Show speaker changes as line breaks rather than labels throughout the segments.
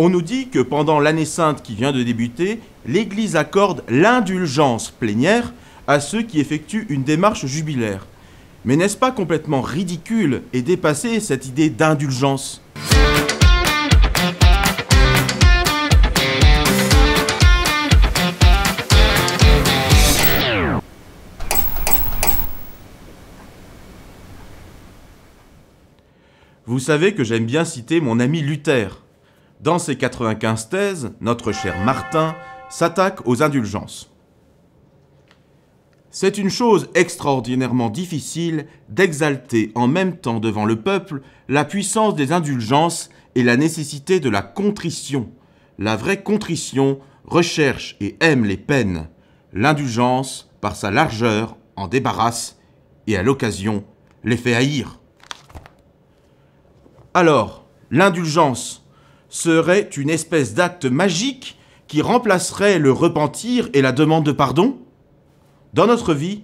On nous dit que pendant l'année sainte qui vient de débuter, l'Église accorde l'indulgence plénière à ceux qui effectuent une démarche jubilaire. Mais n'est-ce pas complètement ridicule et dépassé cette idée d'indulgence ? Vous savez que j'aime bien citer mon ami Luther. Dans ses 95 thèses, notre cher Martin s'attaque aux indulgences. C'est une chose extraordinairement difficile d'exalter en même temps devant le peuple la puissance des indulgences et la nécessité de la contrition. La vraie contrition recherche et aime les peines. L'indulgence, par sa largeur, en débarrasse et à l'occasion les fait haïr. Alors, l'indulgence serait une espèce d'acte magique qui remplacerait le repentir et la demande de pardon ? Dans notre vie,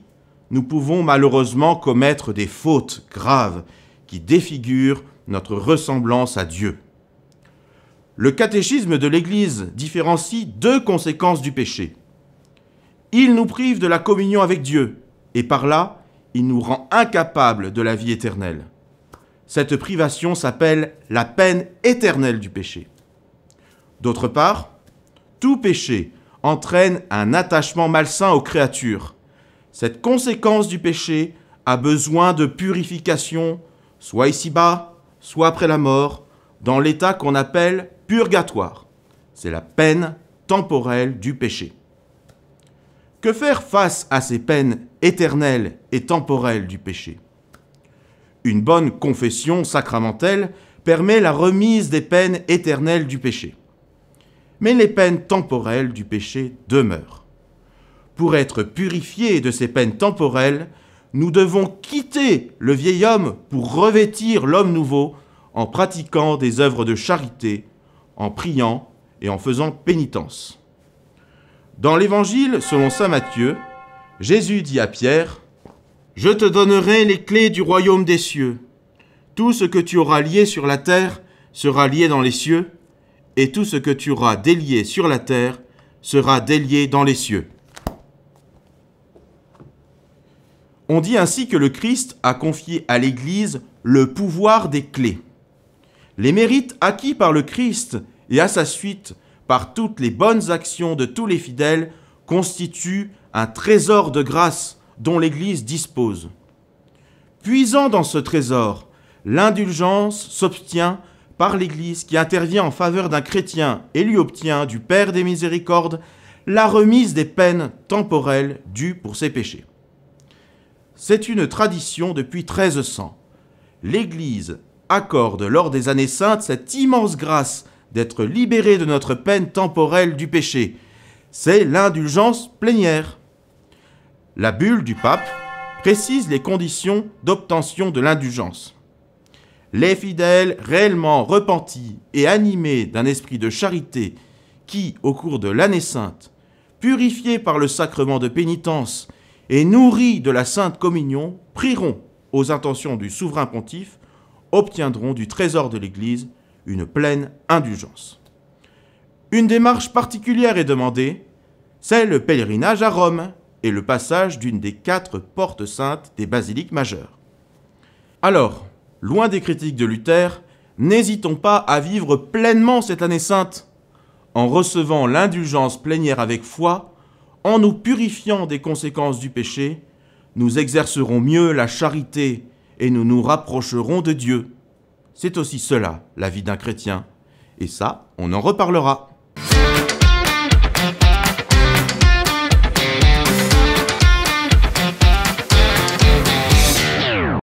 nous pouvons malheureusement commettre des fautes graves qui défigurent notre ressemblance à Dieu. Le catéchisme de l'Église différencie deux conséquences du péché. Il nous prive de la communion avec Dieu, et par là, il nous rend incapables de la vie éternelle. Cette privation s'appelle la peine éternelle du péché. D'autre part, tout péché entraîne un attachement malsain aux créatures. Cette conséquence du péché a besoin de purification, soit ici-bas, soit après la mort, dans l'état qu'on appelle purgatoire. C'est la peine temporelle du péché. Que faire face à ces peines éternelles et temporelles du péché ? Une bonne confession sacramentelle permet la remise des peines éternelles du péché. Mais les peines temporelles du péché demeurent. Pour être purifiés de ces peines temporelles, nous devons quitter le vieil homme pour revêtir l'homme nouveau en pratiquant des œuvres de charité, en priant et en faisant pénitence. Dans l'Évangile selon saint Matthieu, Jésus dit à Pierre : « Je te donnerai les clés du royaume des cieux. Tout ce que tu auras lié sur la terre sera lié dans les cieux, et tout ce que tu auras délié sur la terre sera délié dans les cieux. » On dit ainsi que le Christ a confié à l'Église le pouvoir des clés. Les mérites acquis par le Christ et à sa suite par toutes les bonnes actions de tous les fidèles constituent un trésor de grâce dont l'Église dispose. Puisant dans ce trésor, l'indulgence s'obtient par l'Église qui intervient en faveur d'un chrétien et lui obtient du Père des miséricordes la remise des peines temporelles dues pour ses péchés. C'est une tradition depuis 1300. L'Église accorde lors des années saintes cette immense grâce d'être libérés de notre peine temporelle du péché. C'est l'indulgence plénière. La bulle du pape précise les conditions d'obtention de l'indulgence. Les fidèles réellement repentis et animés d'un esprit de charité qui, au cours de l'année sainte, purifiés par le sacrement de pénitence et nourris de la sainte communion, prieront aux intentions du souverain pontife, obtiendront du trésor de l'Église une pleine indulgence. Une démarche particulière est demandée, c'est le pèlerinage à Rome et le passage d'une des 4 portes saintes des basiliques majeures. Alors, loin des critiques de Luther, n'hésitons pas à vivre pleinement cette année sainte, en recevant l'indulgence plénière avec foi, en nous purifiant des conséquences du péché, nous exercerons mieux la charité et nous nous rapprocherons de Dieu. C'est aussi cela, la vie d'un chrétien. Et ça, on en reparlera.